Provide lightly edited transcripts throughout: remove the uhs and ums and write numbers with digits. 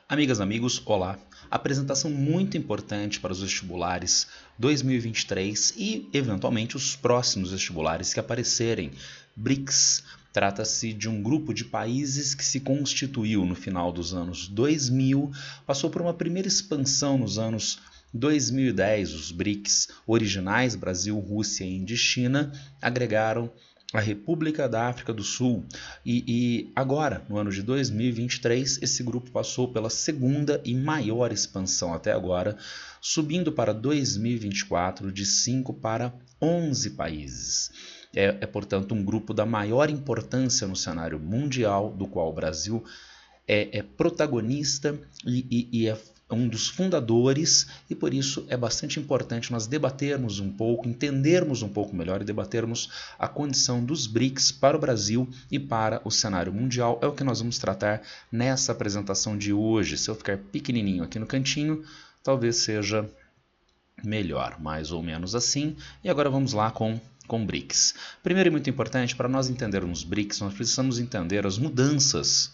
Amigas, amigos, olá! Apresentação muito importante para os vestibulares 2023 e, eventualmente, os próximos vestibulares que aparecerem. BRICS trata-se de um grupo de países que se constituiu no final dos anos 2000, passou por uma primeira expansão nos anos 2010. Os BRICS originais, Brasil, Rússia, Índia e China, agregaram a República da África do Sul e agora, no ano de 2023, esse grupo passou pela segunda e maior expansão até agora, subindo para 2024 de 5 para 11 países. Portanto, um grupo da maior importância no cenário mundial, do qual o Brasil é protagonista e é um dos fundadores, e por isso é bastante importante nós debatermos um pouco, entendermos um pouco melhor e debatermos a condição dos BRICS para o Brasil e para o cenário mundial. É o que nós vamos tratar nessa apresentação de hoje. Se eu ficar pequenininho aqui no cantinho, talvez seja melhor, mais ou menos assim. E agora vamos lá com BRICS. Primeiro e muito importante, para nós entendermos BRICS, nós precisamos entender as mudanças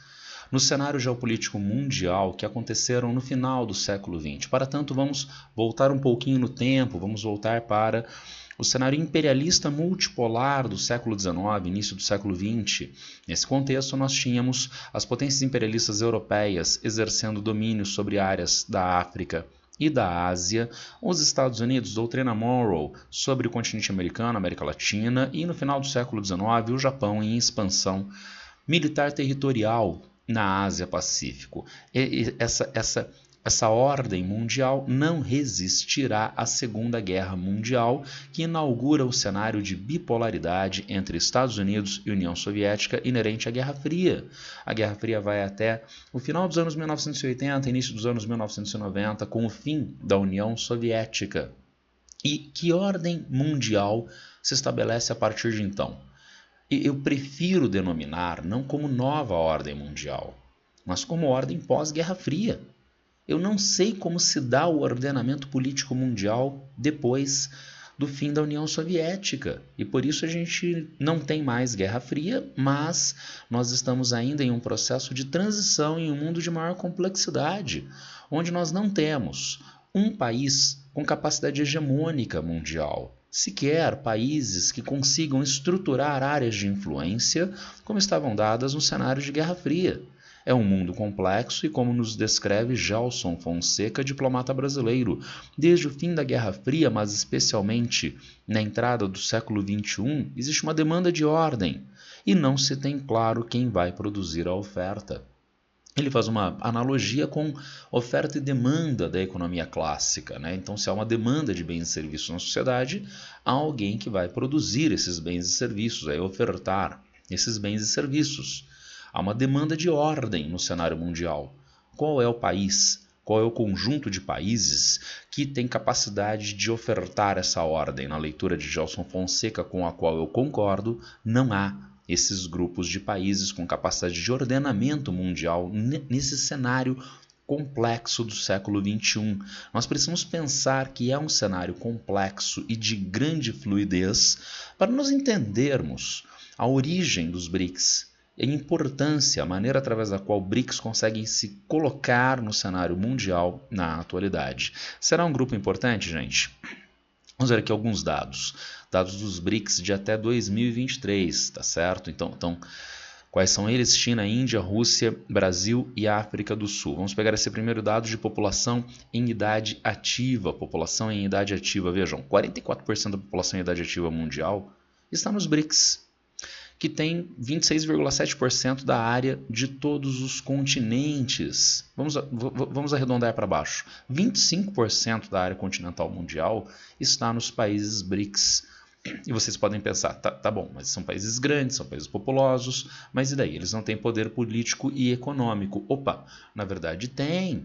no cenário geopolítico mundial que aconteceram no final do século XX. Para tanto, vamos voltar um pouquinho no tempo, vamos voltar para o cenário imperialista multipolar do século XIX, início do século XX. Nesse contexto, nós tínhamos as potências imperialistas europeias exercendo domínio sobre áreas da África e da Ásia, os Estados Unidos, doutrina Monroe, sobre o continente americano, América Latina, e no final do século XIX, o Japão em expansão militar territorial na Ásia-Pacífico. Essa ordem mundial não resistirá à Segunda Guerra Mundial, que inaugura o cenário de bipolaridade entre Estados Unidos e União Soviética inerente à Guerra Fria. A Guerra Fria vai até o final dos anos 1980, início dos anos 1990, com o fim da União Soviética. E que ordem mundial se estabelece a partir de então? Eu prefiro denominar não como nova ordem mundial, mas como ordem pós-Guerra Fria. Eu não sei como se dá o ordenamento político mundial depois do fim da União Soviética. E por isso a gente não tem mais Guerra Fria, mas nós estamos ainda em um processo de transição em um mundo de maior complexidade, onde nós não temos um país com capacidade hegemônica mundial. Sequer países que consigam estruturar áreas de influência como estavam dadas no cenário de Guerra Fria. É um mundo complexo e, como nos descreve Gelson Fonseca, diplomata brasileiro, desde o fim da Guerra Fria, mas especialmente na entrada do século XXI, existe uma demanda de ordem e não se tem claro quem vai produzir a oferta. Ele faz uma analogia com oferta e demanda da economia clássica, né? Então, se há uma demanda de bens e serviços na sociedade, há alguém que vai produzir esses bens e serviços, vai ofertar esses bens e serviços. Há uma demanda de ordem no cenário mundial. Qual é o país? Qual é o conjunto de países que tem capacidade de ofertar essa ordem? Na leitura de Gelson Fonseca, com a qual eu concordo, não há esses grupos de países com capacidade de ordenamento mundial nesse cenário complexo do século XXI. Nós precisamos pensar que é um cenário complexo e de grande fluidez para nós entendermos a origem dos BRICS, a importância, a maneira através da qual BRICS conseguem se colocar no cenário mundial na atualidade. Será um grupo importante, gente? Vamos ver aqui alguns dados. Dados dos BRICS de até 2023, tá certo? Então, quais são eles? China, Índia, Rússia, Brasil e África do Sul. Vamos pegar esse primeiro dado de população em idade ativa. População em idade ativa, vejam, 44% da população em idade ativa mundial está nos BRICS, que tem 26,7% da área de todos os continentes. Vamos arredondar para baixo. 25% da área continental mundial está nos países BRICS. E vocês podem pensar, tá bom, mas são países grandes, são países populosos, mas e daí? Eles não têm poder político e econômico. Opa, na verdade tem.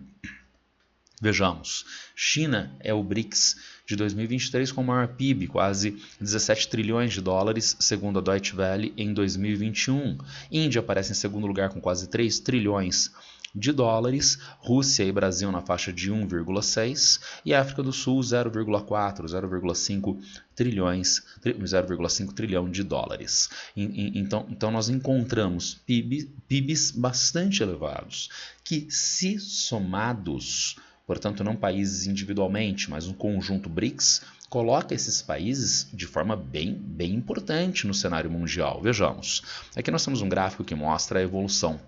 Vejamos, China é o BRICS de 2023 com o maior PIB, quase 17 trilhões de dólares, segundo a Deutsche Welle, em 2021. Índia aparece em segundo lugar com quase 3 trilhões de dólares, Rússia e Brasil na faixa de 1,6 e África do Sul 0,4, 0,5 trilhões, 0,5 trilhão de dólares. Então nós encontramos PIBs bastante elevados, que se somados, portanto não países individualmente, mas um conjunto BRICS, coloca esses países de forma bem importante no cenário mundial. Vejamos, aqui nós temos um gráfico que mostra a evolução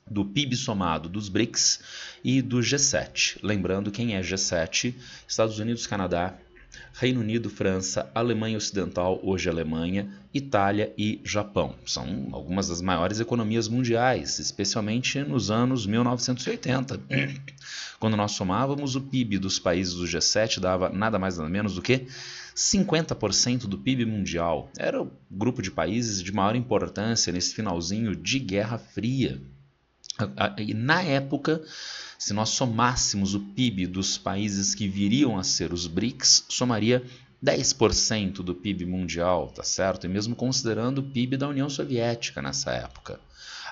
do PIB somado dos BRICS e do G7. Lembrando quem é G7, Estados Unidos, Canadá, Reino Unido, França, Alemanha Ocidental, hoje Alemanha, Itália e Japão. São algumas das maiores economias mundiais, especialmente nos anos 1980. Quando nós somávamos o PIB dos países do G7, dava nada mais nada menos do que 50% do PIB mundial. Era o grupo de países de maior importância nesse finalzinho de Guerra Fria. E na época, se nós somássemos o PIB dos países que viriam a ser os BRICS, somaria 10% do PIB mundial, tá certo? E mesmo considerando o PIB da União Soviética nessa época.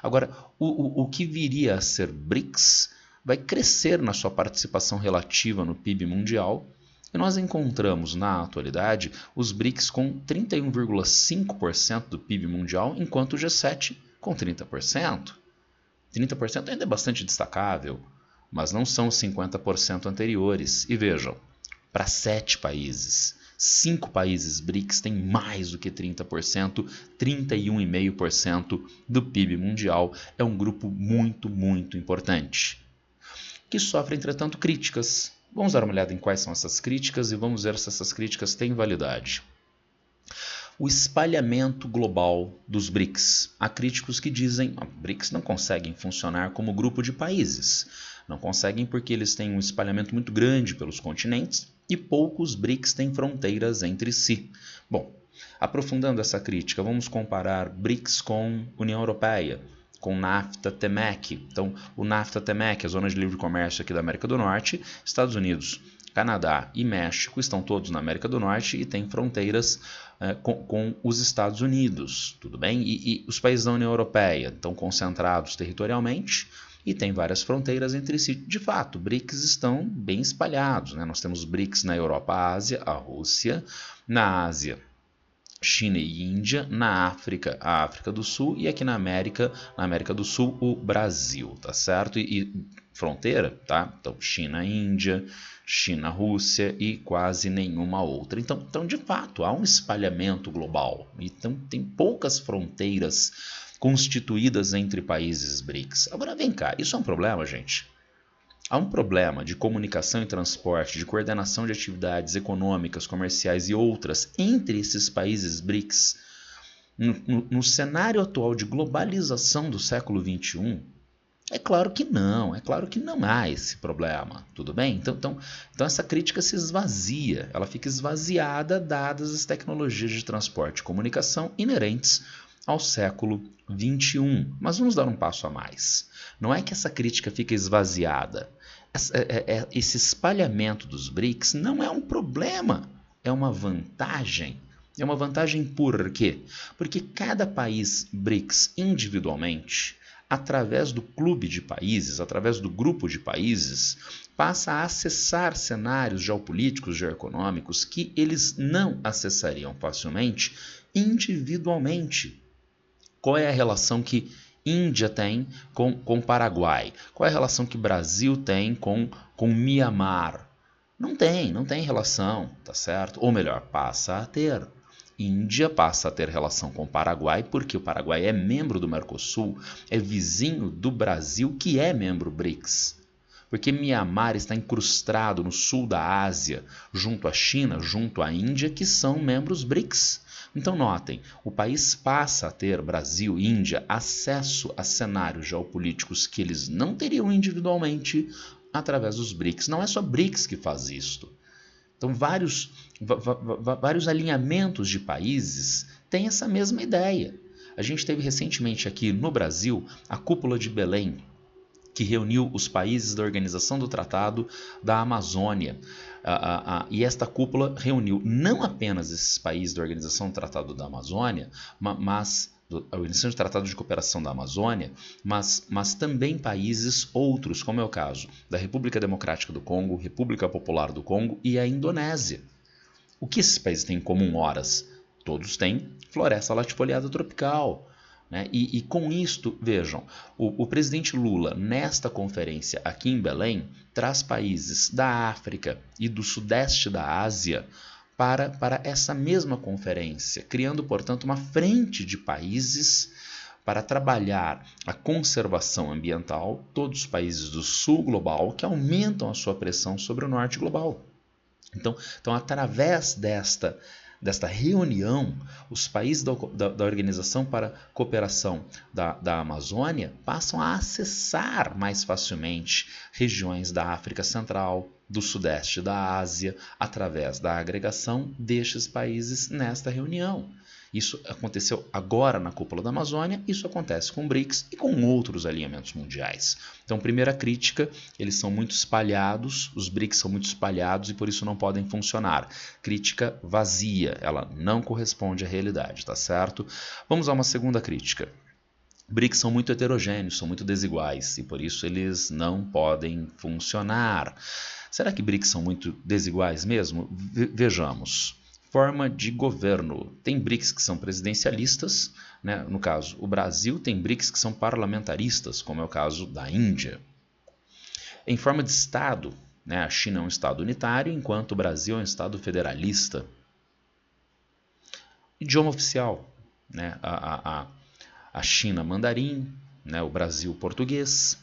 Agora, o que viria a ser BRICS vai crescer na sua participação relativa no PIB mundial, e nós encontramos na atualidade os BRICS com 31,5% do PIB mundial, enquanto o G7 com 30%. 30% ainda é bastante destacável, mas não são os 50% anteriores. E vejam, para 7 países, 5 países BRICS têm mais do que 30%, 31,5% do PIB mundial. É um grupo muito importante, que sofre, entretanto, críticas. Vamos dar uma olhada em quais são essas críticas e vamos ver se essas críticas têm validade. O espalhamento global dos BRICS. Há críticos que dizem que BRICS não conseguem funcionar como grupo de países. Não conseguem porque eles têm um espalhamento muito grande pelos continentes e poucos BRICS têm fronteiras entre si. Bom, aprofundando essa crítica, vamos comparar BRICS com União Europeia, com NAFTA, TEMEC. Então, o NAFTA, TEMEC, a Zona de Livre Comércio aqui da América do Norte, Estados Unidos, Canadá e México estão todos na América do Norte e têm fronteiras com os Estados Unidos, tudo bem? E os países da União Europeia estão concentrados territorialmente e têm várias fronteiras entre si. De fato, BRICS estão bem espalhados, né? Nós temos BRICS na Europa, Ásia, a Rússia, na Ásia, China e Índia, na África, a África do Sul e aqui na América do Sul, o Brasil, tá certo? E fronteira, tá? Então, China, Índia, China, Rússia e quase nenhuma outra. Então, de fato, há um espalhamento global. Então, tem poucas fronteiras constituídas entre países BRICS. Agora, vem cá, isso é um problema, gente? Há um problema de comunicação e transporte, de coordenação de atividades econômicas, comerciais e outras entre esses países BRICS no cenário atual de globalização do século XXI? É claro que não há esse problema, tudo bem? Então essa crítica se esvazia, ela fica esvaziada dadas as tecnologias de transporte e comunicação inerentes ao século XXI. Mas vamos dar um passo a mais. Não é que essa crítica fica esvaziada. Esse espalhamento dos BRICS não é um problema, é uma vantagem. É uma vantagem por quê? Porque cada país BRICS individualmente, através do clube de países, através do grupo de países, passa a acessar cenários geopolíticos, geoeconômicos que eles não acessariam facilmente individualmente. Qual é a relação que Índia tem com Paraguai? Qual é a relação que Brasil tem com Mianmar? Não tem relação, tá certo? Ou melhor, passa a ter. Índia passa a ter relação com o Paraguai porque o Paraguai é membro do Mercosul, é vizinho do Brasil que é membro BRICS. Porque Mianmar está incrustado no sul da Ásia, junto à China, junto à Índia, que são membros BRICS. Então notem, o país passa a ter, Brasil e Índia, acesso a cenários geopolíticos que eles não teriam individualmente através dos BRICS. Não é só BRICS que faz isto. Então vários alinhamentos de países têm essa mesma ideia. A gente teve recentemente aqui no Brasil a Cúpula de Belém, que reuniu os países da Organização do Tratado da Amazônia. E esta cúpula reuniu não apenas esses países da Organização do Tratado da Amazônia, mas a Organização de Tratado de Cooperação da Amazônia, mas também países outros, como é o caso da República Democrática do Congo, República Popular do Congo e a Indonésia. O que esses países têm em comum, horas? Todos têm floresta latifoliada tropical. Né? E com isto, vejam, o presidente Lula, nesta conferência aqui em Belém, traz países da África e do Sudeste da Ásia para essa mesma conferência, criando, portanto, uma frente de países para trabalhar a conservação ambiental, todos os países do sul global, que aumentam a sua pressão sobre o norte global. Então através desta reunião, os países da Organização para a Cooperação da Amazônia passam a acessar mais facilmente regiões da África Central, do Sudeste da Ásia, através da agregação destes países nesta reunião. Isso aconteceu agora na Cúpula da Amazônia, isso acontece com o BRICS e com outros alinhamentos mundiais. Então, primeira crítica, eles são muito espalhados, os BRICS são muito espalhados e por isso não podem funcionar. Crítica vazia, ela não corresponde à realidade, tá certo? Vamos a uma segunda crítica. BRICS são muito heterogêneos, são muito desiguais e por isso eles não podem funcionar. Será que BRICS são muito desiguais mesmo? Vejamos. Forma de governo. Tem BRICS que são presidencialistas, né? No caso, o Brasil tem BRICS que são parlamentaristas, como é o caso da Índia. Em forma de Estado, né? A China é um Estado unitário, enquanto o Brasil é um Estado federalista. Idioma oficial, né? A China mandarim, né? O Brasil português.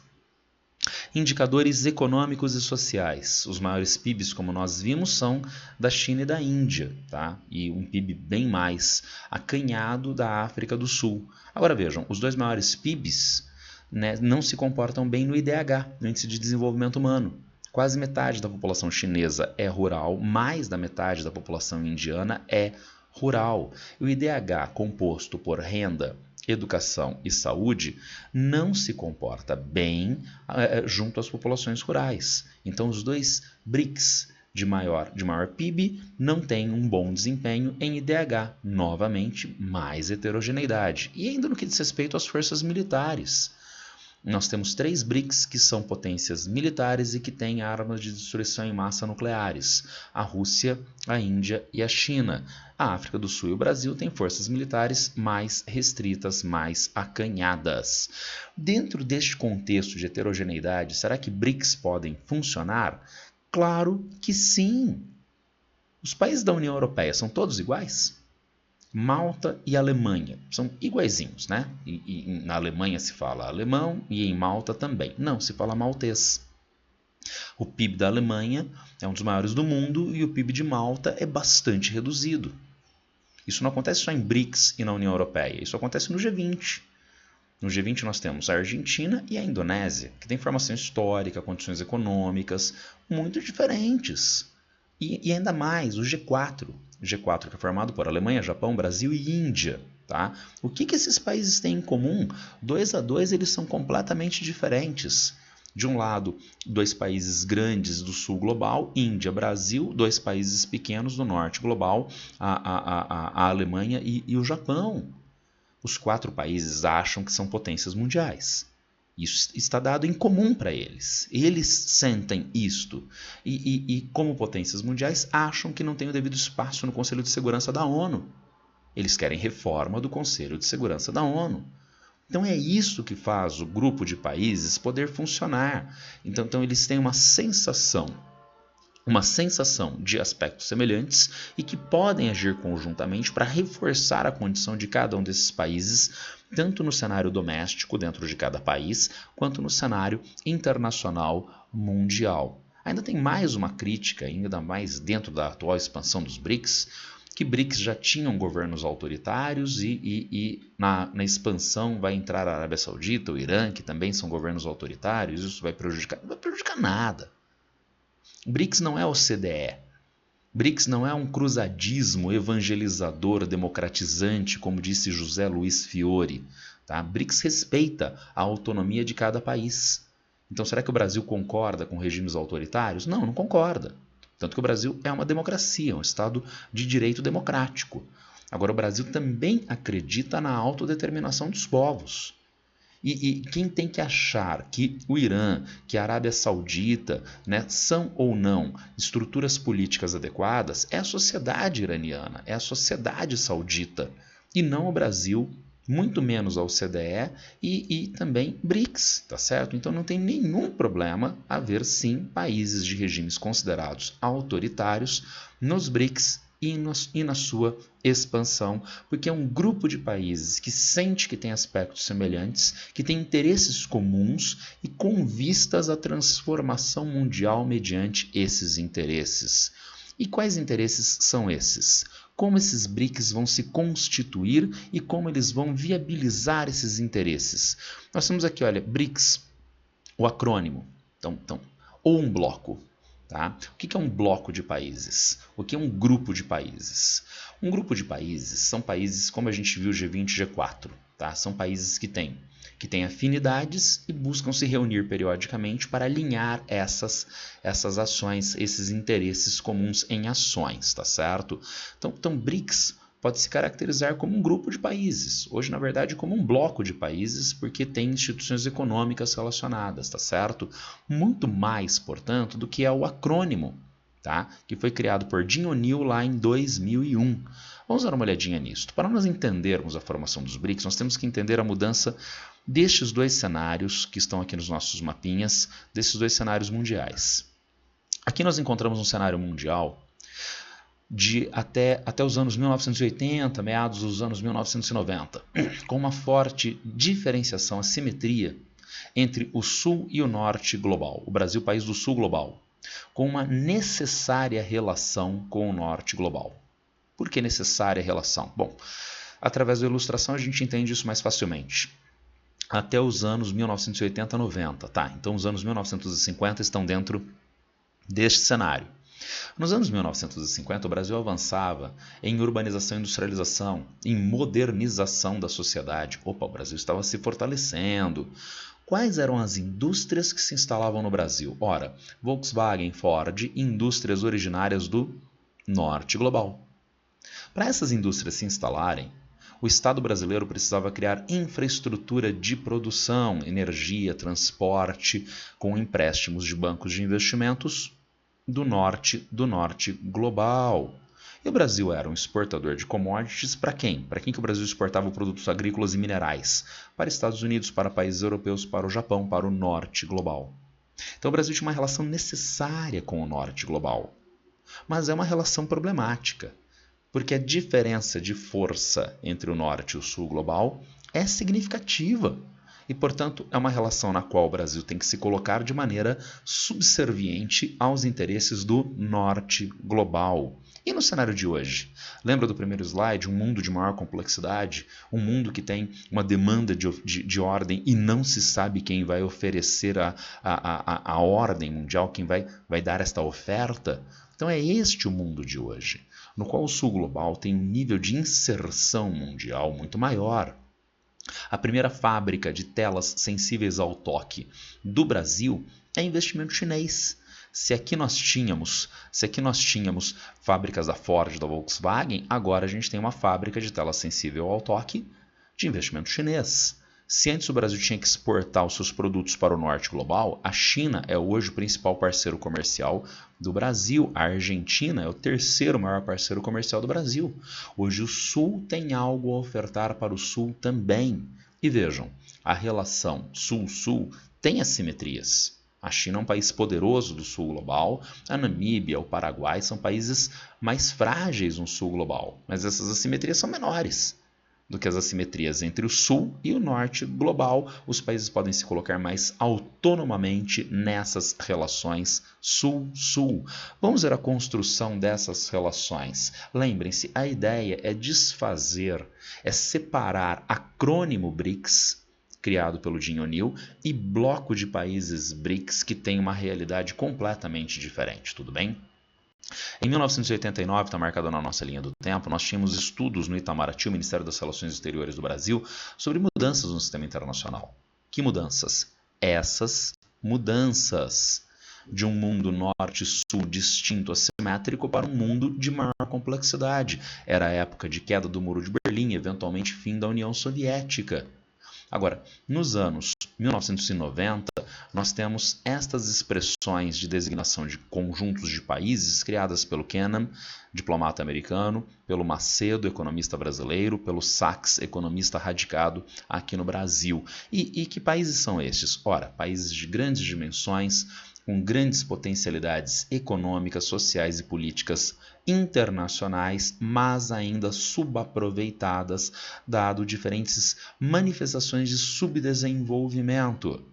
Indicadores econômicos e sociais. Os maiores PIBs, como nós vimos, são da China e da Índia, tá? E um PIB bem mais acanhado da África do Sul. Agora vejam, os dois maiores PIBs, né, não se comportam bem no IDH, no Índice de Desenvolvimento Humano. Quase metade da população chinesa é rural, mais da metade da população indiana é rural. O IDH, composto por renda, educação e saúde, não se comporta bem junto às populações rurais. Então, os dois BRICS de maior PIB não têm um bom desempenho em IDH. Novamente, mais heterogeneidade. E ainda no que diz respeito às forças militares. Nós temos 3 BRICS que são potências militares e que têm armas de destruição em massa nucleares: a Rússia, a Índia e a China. A África do Sul e o Brasil têm forças militares mais restritas, mais acanhadas. Dentro deste contexto de heterogeneidade, será que BRICS podem funcionar? Claro que sim! Os países da União Europeia são todos iguais? Malta e Alemanha são iguaizinhos, né? E na Alemanha se fala alemão e em Malta também. Não, se fala maltês. O PIB da Alemanha é um dos maiores do mundo e o PIB de Malta é bastante reduzido. Isso não acontece só em BRICS e na União Europeia, isso acontece no G20. No G20 nós temos a Argentina e a Indonésia, que têm formação histórica, condições econômicas muito diferentes. E ainda mais o G4. O G4 que é formado por Alemanha, Japão, Brasil e Índia. Tá? O que esses países têm em comum? 2 a 2 eles são completamente diferentes. De um lado, 2 países grandes do sul global, Índia, Brasil, 2 países pequenos do norte global, a Alemanha e o Japão. Os 4 países acham que são potências mundiais. Isso está dado em comum para eles. Eles sentem isto. E, como potências mundiais, acham que não tem o devido espaço no Conselho de Segurança da ONU. Eles querem reforma do Conselho de Segurança da ONU. Então é isso que faz o grupo de países poder funcionar. Então eles têm uma sensação de aspectos semelhantes e que podem agir conjuntamente para reforçar a condição de cada um desses países, tanto no cenário doméstico dentro de cada país, quanto no cenário internacional mundial. Ainda tem mais uma crítica, ainda mais dentro da atual expansão dos BRICS, que BRICS já tinham governos autoritários e na expansão vai entrar a Arábia Saudita, o Irã, que também são governos autoritários. Isso vai prejudicar? Não vai prejudicar nada. BRICS não é OCDE. BRICS não é um cruzadismo evangelizador, democratizante, como disse José Luiz Fiore. Tá? BRICS respeita a autonomia de cada país. Então, será que o Brasil concorda com regimes autoritários? Não, não concorda. Tanto que o Brasil é uma democracia, um Estado de direito democrático. Agora, o Brasil também acredita na autodeterminação dos povos. E quem tem que achar que o Irã, que a Arábia Saudita, né, são ou não estruturas políticas adequadas é a sociedade iraniana, é a sociedade saudita, e não o Brasil, muito menos a OCDE e também BRICS, tá certo? Então não tem nenhum problema haver sim países de regimes considerados autoritários nos BRICS e na sua expansão, porque é um grupo de países que sente que tem aspectos semelhantes, que tem interesses comuns e com vistas à transformação mundial mediante esses interesses. E quais interesses são esses? Como esses BRICS vão se constituir e como eles vão viabilizar esses interesses? Nós temos aqui, olha, BRICS, o acrônimo, ou um bloco. Tá? O que é um bloco de países? O que é um grupo de países? Um grupo de países são países como a gente viu G20 e G4. Tá? São países que têm afinidades e buscam se reunir periodicamente para alinhar essas ações, esses interesses comuns em ações. Tá certo? Então BRICS pode se caracterizar como um grupo de países, hoje na verdade como um bloco de países, porque tem instituições econômicas relacionadas, tá certo? Muito mais, portanto, do que é o acrônimo, tá? Que foi criado por Jim O'Neill lá em 2001. Vamos dar uma olhadinha nisso. Para nós entendermos a formação dos BRICS, nós temos que entender a mudança destes dois cenários que estão aqui nos nossos mapinhas, desses dois cenários mundiais. Aqui nós encontramos um cenário mundial de até os anos 1980, meados dos anos 1990, com uma forte diferenciação, assimetria entre o sul e o norte global, o Brasil, país do sul global, com uma necessária relação com o norte global. Por que necessária relação? Bom, através da ilustração a gente entende isso mais facilmente. Até os anos 1980, 90, tá? Então os anos 1950 estão dentro deste cenário. Nos anos 1950, o Brasil avançava em urbanização e industrialização, em modernização da sociedade. Opa, o Brasil estava se fortalecendo. Quais eram as indústrias que se instalavam no Brasil? Ora, Volkswagen, Ford, indústrias originárias do norte global. Para essas indústrias se instalarem, o Estado brasileiro precisava criar infraestrutura de produção, energia, transporte, com empréstimos de bancos de investimentos do norte global. E o Brasil era um exportador de commodities para quem? Para quem que o Brasil exportava produtos agrícolas e minerais? Para Estados Unidos, para países europeus, para o Japão, para o norte global. Então o Brasil tinha uma relação necessária com o norte global. Mas é uma relação problemática, porque a diferença de força entre o norte e o sul global é significativa. E, portanto, é uma relação na qual o Brasil tem que se colocar de maneira subserviente aos interesses do norte global. E no cenário de hoje? Lembra do primeiro slide? Um mundo de maior complexidade, um mundo que tem uma demanda de ordem e não se sabe quem vai oferecer a ordem mundial, quem vai dar esta oferta. Então é este o mundo de hoje, no qual o sul global tem um nível de inserção mundial muito maior. A primeira fábrica de telas sensíveis ao toque do Brasil é investimento chinês. Se aqui nós tínhamos fábricas da Ford e da Volkswagen, agora a gente tem uma fábrica de tela sensível ao toque de investimento chinês. Se antes o Brasil tinha que exportar os seus produtos para o norte global, a China é hoje o principal parceiro comercial do Brasil. A Argentina é o terceiro maior parceiro comercial do Brasil. Hoje o Sul tem algo a ofertar para o Sul também. E vejam, a relação Sul-Sul tem assimetrias. A China é um país poderoso do sul global, a Namíbia, o Paraguai são países mais frágeis no sul global, mas essas assimetrias são menores do que as assimetrias entre o sul e o norte global. Os países podem se colocar mais autonomamente nessas relações sul-sul. Vamos ver a construção dessas relações. Lembrem-se, a ideia é desfazer, é separar acrônimo BRICS, criado pelo Jim O'Neill, e bloco de países BRICS que tem uma realidade completamente diferente, tudo bem? Em 1989, está marcado na nossa linha do tempo, nós tínhamos estudos no Itamaraty, o Ministério das Relações Exteriores do Brasil, sobre mudanças no sistema internacional. Que mudanças? Essas mudanças. de um mundo norte-sul distinto, assimétrico, para um mundo de maior complexidade. Era a época de queda do Muro de Berlim, eventualmente fim da União Soviética. Agora, nos anos 1990, nós temos estas expressões de designação de conjuntos de países criadas pelo Kennan, diplomata americano, pelo Macedo, economista brasileiro, pelo Sachs, economista radicado aqui no Brasil. E que países são estes? Ora, países de grandes dimensões, com grandes potencialidades econômicas, sociais e políticas internacionais, mas ainda subaproveitadas, dado diferentes manifestações de subdesenvolvimento.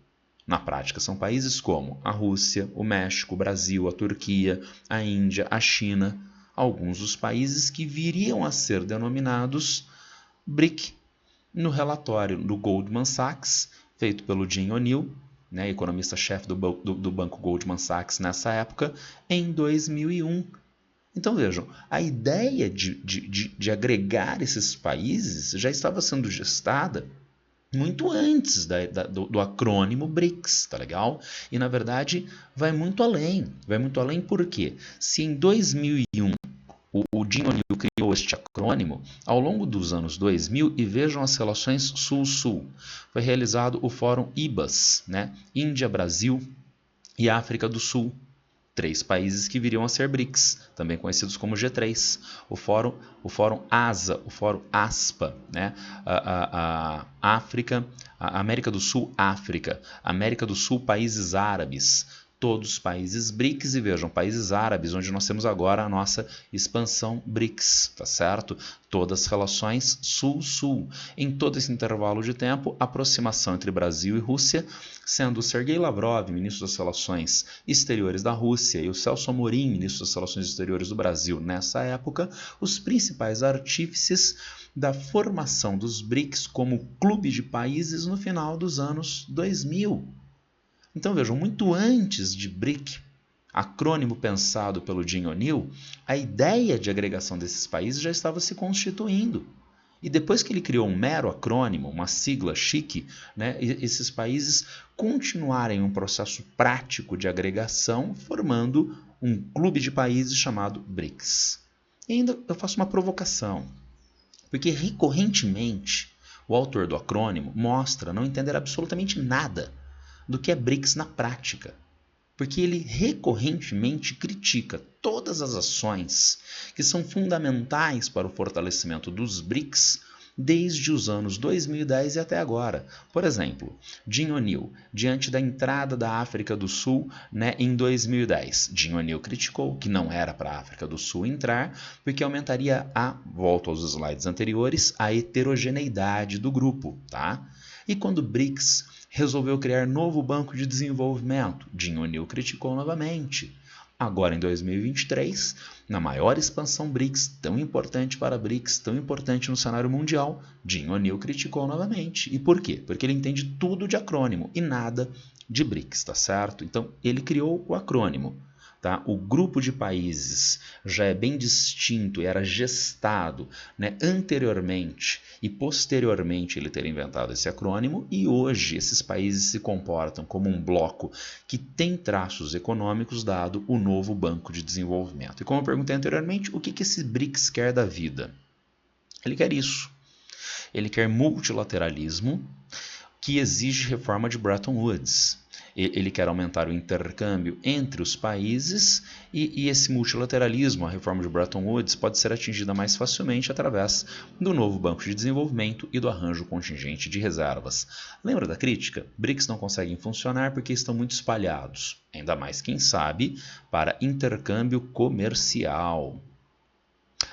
Na prática, são países como a Rússia, o México, o Brasil, a Turquia, a Índia, a China, alguns dos países que viriam a ser denominados BRIC no relatório do Goldman Sachs, feito pelo Jim O'Neill, economista-chefe do banco Goldman Sachs nessa época, em 2001. Então vejam, a ideia de agregar esses países já estava sendo gestada muito antes do acrônimo BRICS, tá legal? E na verdade vai muito além. Vai muito além porque se em 2001 o Jim O'Neill criou este acrônimo, ao longo dos anos 2000, e vejam as relações Sul-Sul, foi realizado o Fórum IBAS, Índia, Brasil e África do Sul. 3 países que viriam a ser BRICS, também conhecidos como G3. O Fórum ASA, o Fórum ASPA, a África, a América do Sul, África, América do Sul, países árabes, todos países BRICS, e vejam, países árabes, onde nós temos agora a nossa expansão BRICS, tá certo? Todas as relações Sul-Sul. Em todo esse intervalo de tempo, aproximação entre Brasil e Rússia, sendo o Sergei Lavrov, ministro das Relações Exteriores da Rússia, e o Celso Amorim, ministro das Relações Exteriores do Brasil, nessa época, os principais artífices da formação dos BRICS como clube de países no final dos anos 2000. Então vejam, muito antes de BRIC, acrônimo pensado pelo Jim O'Neill, a ideia de agregação desses países já estava se constituindo. E depois que ele criou um mero acrônimo, uma sigla chique, esses países continuarem um processo prático de agregação, formando um clube de países chamado BRICS. E ainda eu faço uma provocação, porque recorrentemente o autor do acrônimo mostra não entender absolutamente nada do que é BRICS na prática, porque ele recorrentemente critica todas as ações que são fundamentais para o fortalecimento dos BRICS desde os anos 2010 e até agora. Por exemplo, Jim O'Neill, diante da entrada da África do Sul em 2010, Jim O'Neill criticou que não era para a África do Sul entrar, porque aumentaria volto aos slides anteriores, a heterogeneidade do grupo, tá? E quando o BRICS resolveu criar novo banco de desenvolvimento, Jim O'Neill criticou novamente. Agora, em 2023, na maior expansão BRICS, tão importante para BRICS, tão importante no cenário mundial, Jim O'Neill criticou novamente. E por quê? Porque ele entende tudo de acrônimo e nada de BRICS, tá certo? Então, ele criou o acrônimo. Tá? O grupo de países já é bem distinto e era gestado anteriormente e posteriormente ele ter inventado esse acrônimo, e hoje esses países se comportam como um bloco que tem traços econômicos dado o novo Banco de Desenvolvimento. E como eu perguntei anteriormente, o que esse BRICS quer da vida? Ele quer isso. Ele quer multilateralismo que exige reforma de Bretton Woods. Ele quer aumentar o intercâmbio entre os países e esse multilateralismo, a reforma de Bretton Woods, pode ser atingida mais facilmente através do novo Banco de Desenvolvimento e do arranjo contingente de reservas. Lembra da crítica? BRICS não conseguem funcionar porque estão muito espalhados, ainda mais, quem sabe, para intercâmbio comercial.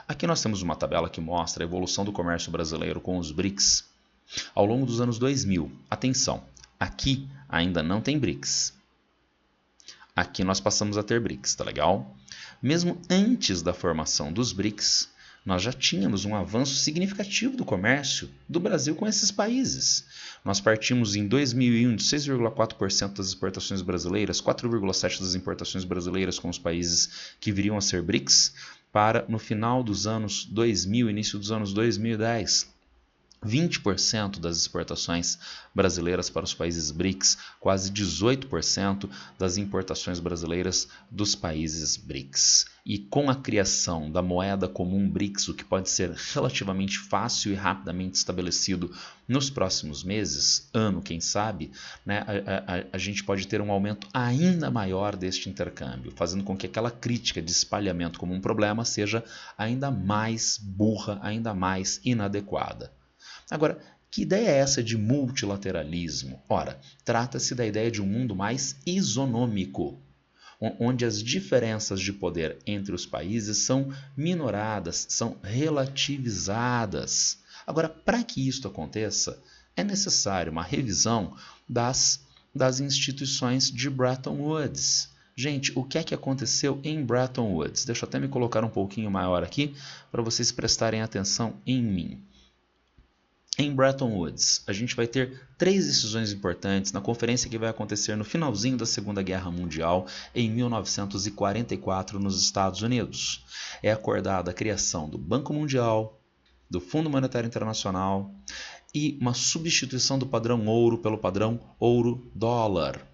Aqui nós temos uma tabela que mostra a evolução do comércio brasileiro com os BRICS ao longo dos anos 2000. Atenção, aqui ainda não tem BRICS. Aqui nós passamos a ter BRICS, tá legal? Mesmo antes da formação dos BRICS, nós já tínhamos um avanço significativo do comércio do Brasil com esses países. Nós partimos em 2001 de 6,4% das exportações brasileiras, 4,7% das importações brasileiras com os países que viriam a ser BRICS, para no final dos anos 2000, início dos anos 2010, 20% das exportações brasileiras para os países BRICS, quase 18% das importações brasileiras dos países BRICS. E com a criação da moeda comum BRICS, o que pode ser relativamente fácil e rapidamente estabelecido nos próximos meses, ano quem sabe, né, a gente pode ter um aumento ainda maior deste intercâmbio, fazendo com que aquela crítica de espalhamento como um problema seja ainda mais burra, ainda mais inadequada. Agora, que ideia é essa de multilateralismo? Ora, trata-se da ideia de um mundo mais isonômico, onde as diferenças de poder entre os países são minoradas, são relativizadas. Agora, para que isso aconteça, é necessário uma revisão das instituições de Bretton Woods. Gente, o que é que aconteceu em Bretton Woods? Deixa eu até me colocar um pouquinho maior aqui para vocês prestarem atenção em mim. Em Bretton Woods, a gente vai ter 3 decisões importantes na conferência que vai acontecer no finalzinho da Segunda Guerra Mundial, em 1944, nos Estados Unidos. É acordada a criação do Banco Mundial, do Fundo Monetário Internacional e uma substituição do padrão ouro pelo padrão ouro-dólar.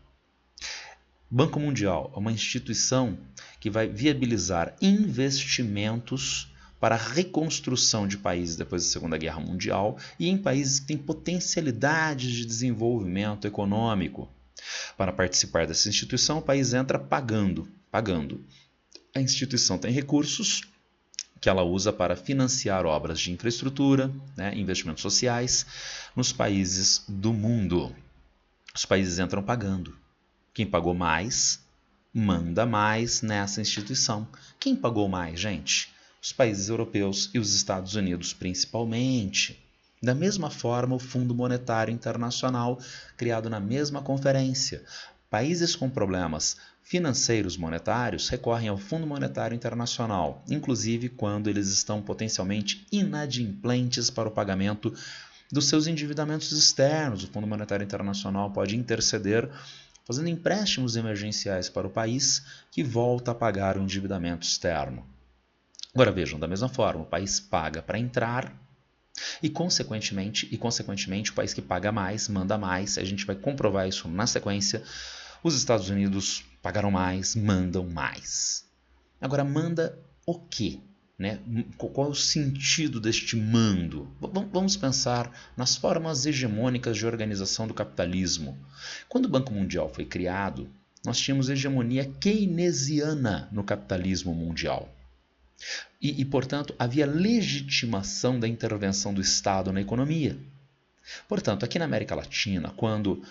Banco Mundial é uma instituição que vai viabilizar investimentos para a reconstrução de países depois da Segunda Guerra Mundial e em países que têm potencialidades de desenvolvimento econômico. Para participar dessa instituição, o país entra pagando. A instituição tem recursos que ela usa para financiar obras de infraestrutura, né, investimentos sociais, nos países do mundo. Os países entram pagando. Quem pagou mais, manda mais nessa instituição. Quem pagou mais, gente? Os países europeus e os Estados Unidos principalmente. Da mesma forma, o Fundo Monetário Internacional, criado na mesma conferência. Países com problemas financeiros monetários recorrem ao Fundo Monetário Internacional, inclusive quando eles estão potencialmente inadimplentes para o pagamento dos seus endividamentos externos. O Fundo Monetário Internacional pode interceder fazendo empréstimos emergenciais para o país que volta a pagar o endividamento externo. Agora vejam, da mesma forma, o país paga para entrar e consequentemente, o país que paga mais, manda mais. A gente vai comprovar isso na sequência. Os Estados Unidos pagaram mais, mandam mais. Agora, manda o quê? Né? Qual é o sentido deste mando? Vamos pensar nas formas hegemônicas de organização do capitalismo. Quando o Banco Mundial foi criado, nós tínhamos hegemonia keynesiana no capitalismo mundial. E, portanto, havia legitimação da intervenção do Estado na economia. Portanto, aqui na América Latina, quando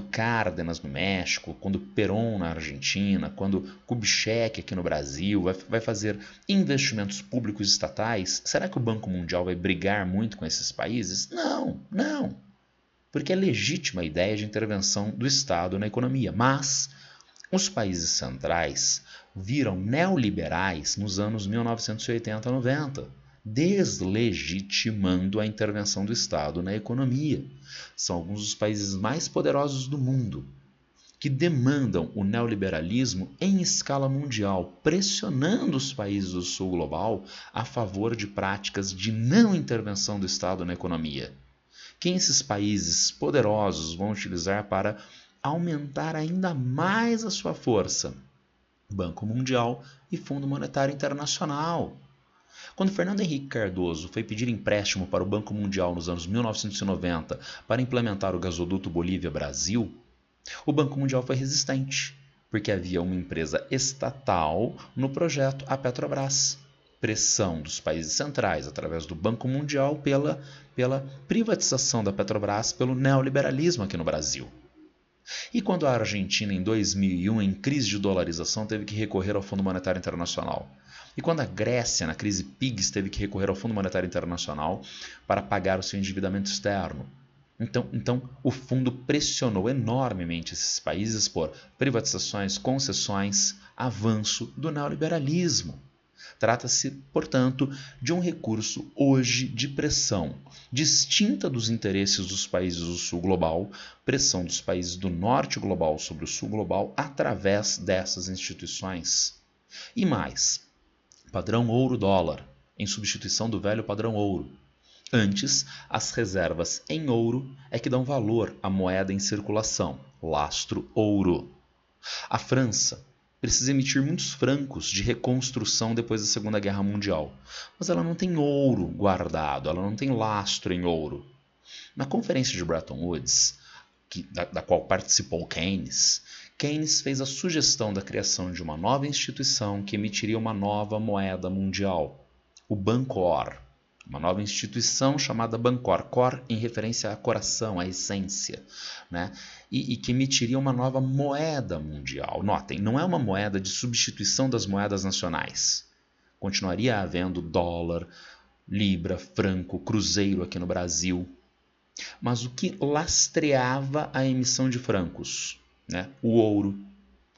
Cárdenas no México, quando Perón na Argentina, quando Kubitschek aqui no Brasil vai fazer investimentos públicos estatais, será que o Banco Mundial vai brigar muito com esses países? Não. Porque é legítima a ideia de intervenção do Estado na economia. Mas os países centrais viram neoliberais nos anos 1980 e 90, deslegitimando a intervenção do Estado na economia. São alguns dos países mais poderosos do mundo que demandam o neoliberalismo em escala mundial, pressionando os países do sul global a favor de práticas de não intervenção do Estado na economia. Quem esses países poderosos vão utilizar para aumentar ainda mais a sua força? Banco Mundial e Fundo Monetário Internacional. Quando Fernando Henrique Cardoso foi pedir empréstimo para o Banco Mundial nos anos 1990 para implementar o gasoduto Bolívia-Brasil, o Banco Mundial foi resistente, porque havia uma empresa estatal no projeto, a Petrobras. Pressão dos países centrais através do Banco Mundial pela privatização da Petrobras, pelo neoliberalismo aqui no Brasil. E quando a Argentina, em 2001, em crise de dolarização, teve que recorrer ao Fundo Monetário Internacional? E quando a Grécia, na crise PIGS, teve que recorrer ao Fundo Monetário Internacional para pagar o seu endividamento externo? Então, o fundo pressionou enormemente esses países por privatizações, concessões, avanço do neoliberalismo. Trata-se, portanto, de um recurso hoje de pressão, distinta dos interesses dos países do sul global, pressão dos países do norte global sobre o sul global através dessas instituições. E mais, padrão ouro-dólar, em substituição do velho padrão ouro. Antes, as reservas em ouro é que dão valor à moeda em circulação, lastro ouro. A França precisa emitir muitos francos de reconstrução depois da Segunda Guerra Mundial, mas ela não tem ouro guardado, ela não tem lastro em ouro. Na Conferência de Bretton Woods, da qual participou Keynes, Keynes fez a sugestão da criação de uma nova instituição que emitiria uma nova moeda mundial, o Bancor. Uma nova instituição chamada Bancor, cor em referência a coração, a essência, né? E que emitiria uma nova moeda mundial. Notem, não é uma moeda de substituição das moedas nacionais. Continuaria havendo dólar, libra, franco, cruzeiro aqui no Brasil. Mas o que lastreava a emissão de francos? Né? O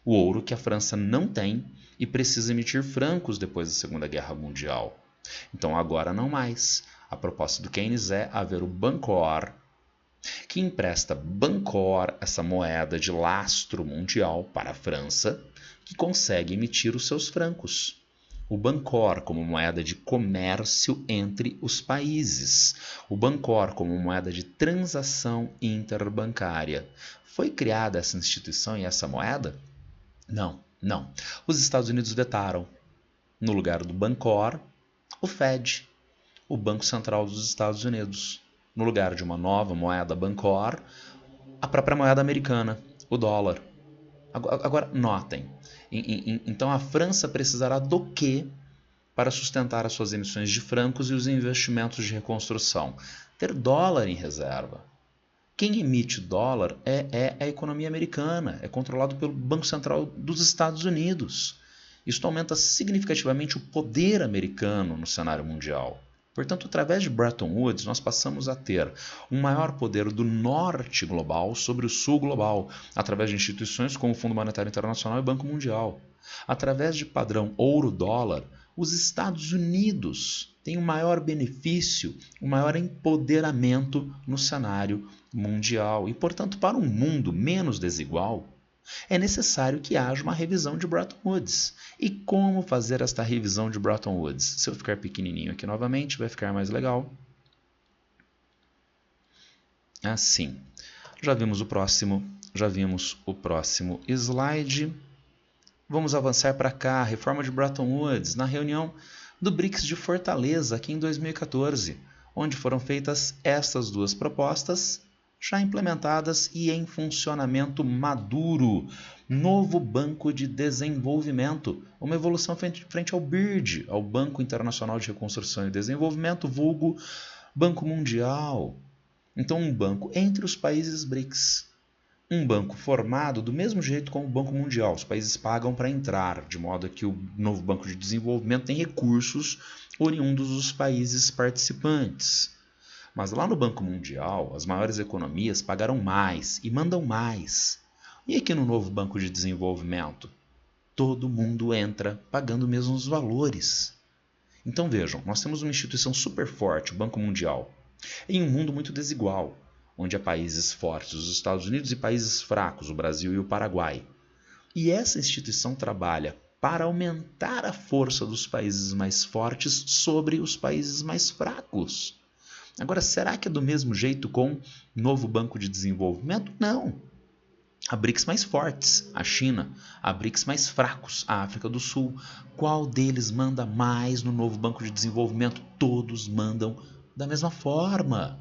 ouro que a França não tem e precisa emitir francos depois da Segunda Guerra Mundial. Então agora não mais. A proposta do Keynes é haver o Bancor, que empresta Bancor, essa moeda de lastro mundial, para a França, que consegue emitir os seus francos. O Bancor como moeda de comércio entre os países. O Bancor como moeda de transação interbancária. Foi criada essa instituição e essa moeda? Não. Os Estados Unidos vetaram. No lugar do Bancor, o Fed, o Banco Central dos Estados Unidos. No lugar de uma nova moeda Bancor, a própria moeda americana, o dólar. Agora, notem. Então, a França precisará do quê para sustentar as suas emissões de francos e os investimentos de reconstrução? Ter dólar em reserva. Quem emite dólar é a economia americana, é controlado pelo Banco Central dos Estados Unidos. Isso aumenta significativamente o poder americano no cenário mundial. Portanto, através de Bretton Woods, nós passamos a ter um maior poder do norte global sobre o sul global, através de instituições como o Fundo Monetário Internacional e o Banco Mundial. Através de padrão ouro-dólar, os Estados Unidos têm um maior benefício, um maior empoderamento no cenário mundial. E, portanto, para um mundo menos desigual, é necessário que haja uma revisão de Bretton Woods. E como fazer esta revisão de Bretton Woods? Se eu ficar pequenininho aqui novamente, vai ficar mais legal. Assim. Já vimos o próximo slide. Vamos avançar para cá. Reforma de Bretton Woods na reunião do BRICS de Fortaleza, aqui em 2014, onde foram feitas estas duas propostas já implementadas e em funcionamento maduro. Novo Banco de Desenvolvimento, uma evolução frente ao BIRD, ao Banco Internacional de Reconstrução e Desenvolvimento, vulgo Banco Mundial. Então, um banco entre os países BRICS. Um banco formado do mesmo jeito como o Banco Mundial. Os países pagam para entrar, de modo que o novo Banco de Desenvolvimento tem recursos oriundos dos países participantes. Mas lá no Banco Mundial, as maiores economias pagaram mais e mandam mais. E aqui no novo Banco de Desenvolvimento? Todo mundo entra pagando mesmo os valores. Então vejam, nós temos uma instituição super forte, o Banco Mundial, em um mundo muito desigual, onde há países fortes, os Estados Unidos, e países fracos, o Brasil e o Paraguai. E essa instituição trabalha para aumentar a força dos países mais fortes sobre os países mais fracos. Agora, será que é do mesmo jeito com o novo Banco de Desenvolvimento? Não. Há BRICS mais fortes, a China. Há BRICS mais fracos, a África do Sul. Qual deles manda mais no novo Banco de Desenvolvimento? Todos mandam da mesma forma.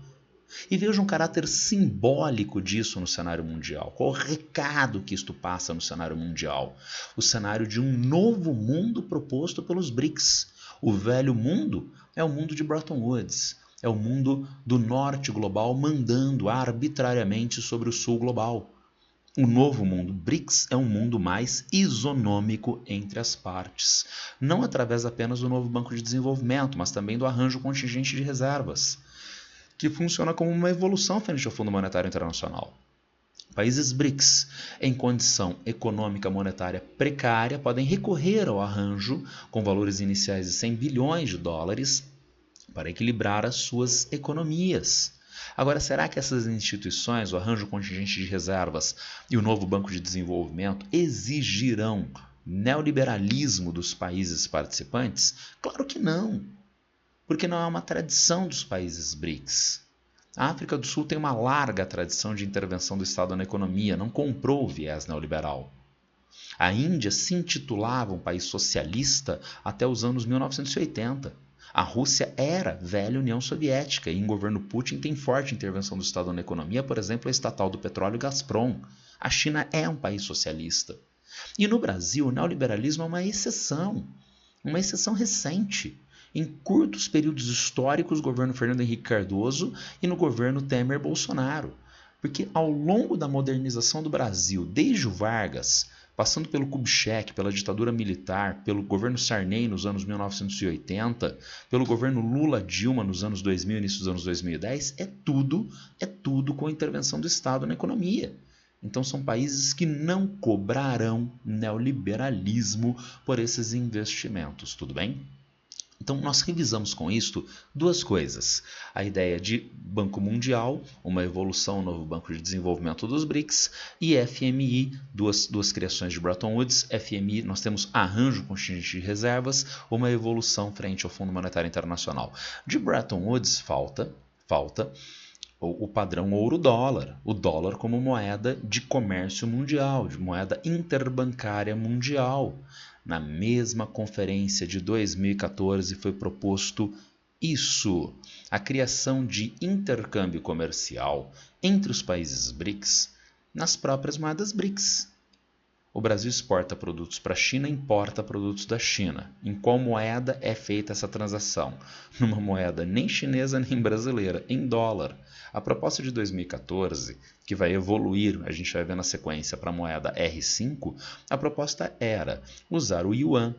E veja um caráter simbólico disso no cenário mundial. Qual o recado que isto passa no cenário mundial? O cenário de um novo mundo proposto pelos BRICS. O velho mundo é o mundo de Bretton Woods. É o mundo do norte global mandando arbitrariamente sobre o sul global. O novo mundo BRICS é um mundo mais isonômico entre as partes. Não através apenas do novo Banco de Desenvolvimento, mas também do arranjo contingente de reservas, que funciona como uma evolução frente ao Fundo Monetário Internacional. Países BRICS, em condição econômica monetária precária, podem recorrer ao arranjo com valores iniciais de 100 bilhões de dólares para equilibrar as suas economias. Agora, será que essas instituições, o arranjo contingente de reservas e o novo Banco de Desenvolvimento exigirão neoliberalismo dos países participantes? Claro que não. porque não é uma tradição dos países BRICS. A África do Sul tem uma larga tradição de intervenção do Estado na economia, não comprou o viés neoliberal. A Índia se intitulava um país socialista até os anos 1980. A Rússia era velha União Soviética e em governo Putin tem forte intervenção do Estado na economia, por exemplo, a estatal do petróleo Gazprom. A China é um país socialista. E no Brasil, o neoliberalismo é uma exceção recente. Em curtos períodos históricos, no governo Fernando Henrique Cardoso e no governo Temer Bolsonaro. Porque ao longo da modernização do Brasil, desde o Vargas, passando pelo Kubitschek, pela ditadura militar, pelo governo Sarney nos anos 1980, pelo governo Lula-Dilma nos anos 2000 e início dos anos 2010, é tudo com a intervenção do Estado na economia. Então são países que não cobrarão neoliberalismo por esses investimentos, tudo bem? Então, nós revisamos com isto duas coisas. A ideia de Banco Mundial, uma evolução, um novo Banco de Desenvolvimento dos BRICS, e FMI, duas criações de Bretton Woods. FMI, nós temos arranjo contingente de reservas, uma evolução frente ao Fundo Monetário Internacional. De Bretton Woods, falta o padrão ouro-dólar, o dólar como moeda de comércio mundial, de moeda interbancária mundial. Na mesma conferência de 2014 foi proposto isso, a criação de intercâmbio comercial entre os países BRICS nas próprias moedas BRICS. O Brasil exporta produtos para a China e importa produtos da China. Em qual moeda é feita essa transação? Numa moeda nem chinesa nem brasileira, em dólar. A proposta de 2014, que vai evoluir, a gente vai ver na sequência, para a moeda R5, a proposta era usar o yuan,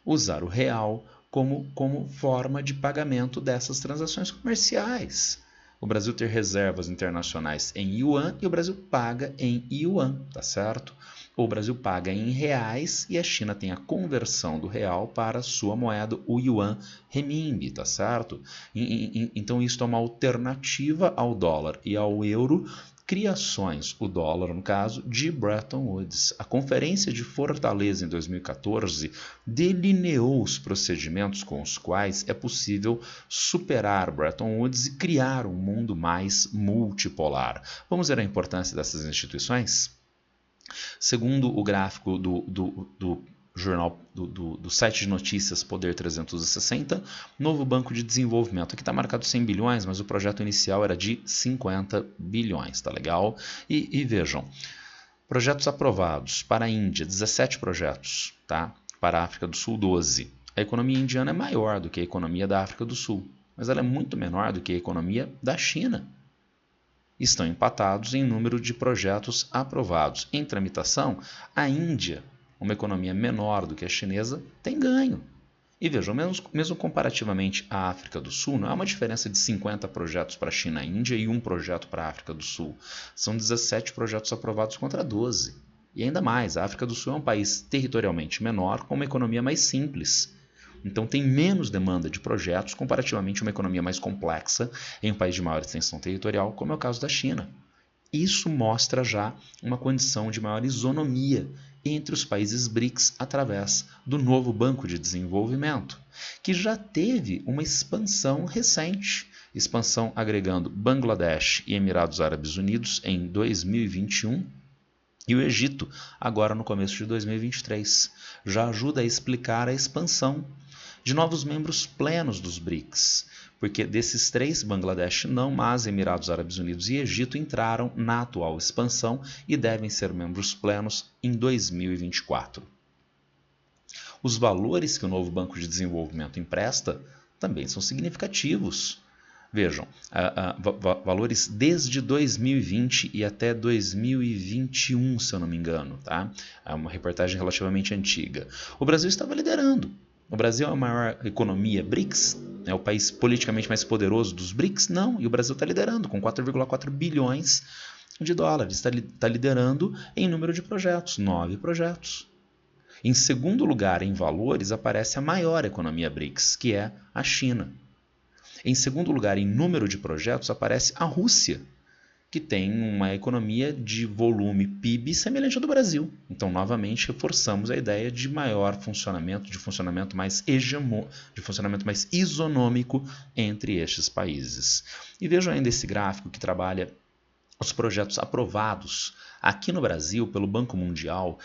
usar o real como forma de pagamento dessas transações comerciais. O Brasil ter reservas internacionais em yuan e o Brasil paga em yuan, tá certo? O Brasil paga em reais e a China tem a conversão do real para a sua moeda, o yuan renminbi, tá certo? Então isso é uma alternativa ao dólar e ao euro, criações, o dólar no caso, de Bretton Woods. A Conferência de Fortaleza em 2014 delineou os procedimentos com os quais é possível superar Bretton Woods e criar um mundo mais multipolar. Vamos ver a importância dessas instituições? Segundo o gráfico do jornal do site de notícias Poder 360, novo Banco de Desenvolvimento. Aqui está marcado 100 bilhões, mas o projeto inicial era de 50 bilhões, tá legal? E vejam, projetos aprovados para a Índia, 17 projetos, tá? Para a África do Sul, 12. A economia indiana é maior do que a economia da África do Sul, mas ela é muito menor do que a economia da China. Estão empatados em número de projetos aprovados. Em tramitação, a Índia, uma economia menor do que a chinesa, tem ganho. E vejam, mesmo comparativamente à África do Sul, não é uma diferença de 50 projetos para a China e Índia e um projeto para a África do Sul. São 17 projetos aprovados contra 12. E ainda mais, a África do Sul é um país territorialmente menor, com uma economia mais simples. Então tem menos demanda de projetos comparativamente a uma economia mais complexa em um país de maior extensão territorial, como é o caso da China. Isso mostra já uma condição de maior isonomia entre os países BRICS através do novo Banco de Desenvolvimento, que já teve uma expansão recente, expansão agregando Bangladesh e Emirados Árabes Unidos em 2021, e o Egito agora no começo de 2023. Já ajuda a explicar a expansão de novos membros plenos dos BRICS, porque desses três, Bangladesh não, mas Emirados Árabes Unidos e Egito entraram na atual expansão e devem ser membros plenos em 2024. Os valores que o novo Banco de Desenvolvimento empresta também são significativos. Vejam, valores desde 2020 e até 2021, se eu não me engano, tá? É uma reportagem relativamente antiga. O Brasil estava liderando. O Brasil é a maior economia BRICS? É o país politicamente mais poderoso dos BRICS? Não, e o Brasil está liderando com 4,4 bilhões de dólares. Está liderando em número de projetos, 9 projetos. Em segundo lugar, em valores, aparece a maior economia BRICS, que é a China. Em segundo lugar, em número de projetos, aparece a Rússia. que tem uma economia de volume PIB semelhante ao do Brasil. Então, novamente, reforçamos a ideia de maior funcionamento, de funcionamento mais isonômico entre estes países. E vejam ainda esse gráfico que trabalha os projetos aprovados aqui no Brasil pelo Banco Mundial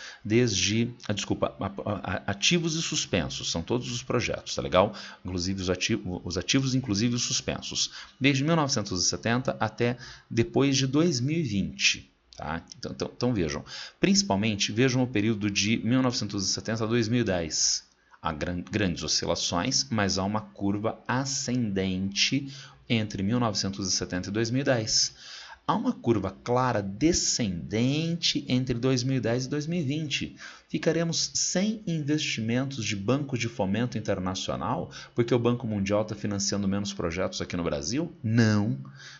ativos e suspensos, são todos os projetos, tá legal? Inclusive os ativos, inclusive os suspensos, desde 1970 até depois de 2020. Tá? Então vejam, principalmente vejam o período de 1970 a 2010. Há grandes oscilações, mas há uma curva ascendente entre 1970 e 2010. Há uma curva clara descendente entre 2010 e 2020. Ficaremos sem investimentos de banco de fomento internacional porque o Banco Mundial está financiando menos projetos aqui no Brasil? Não.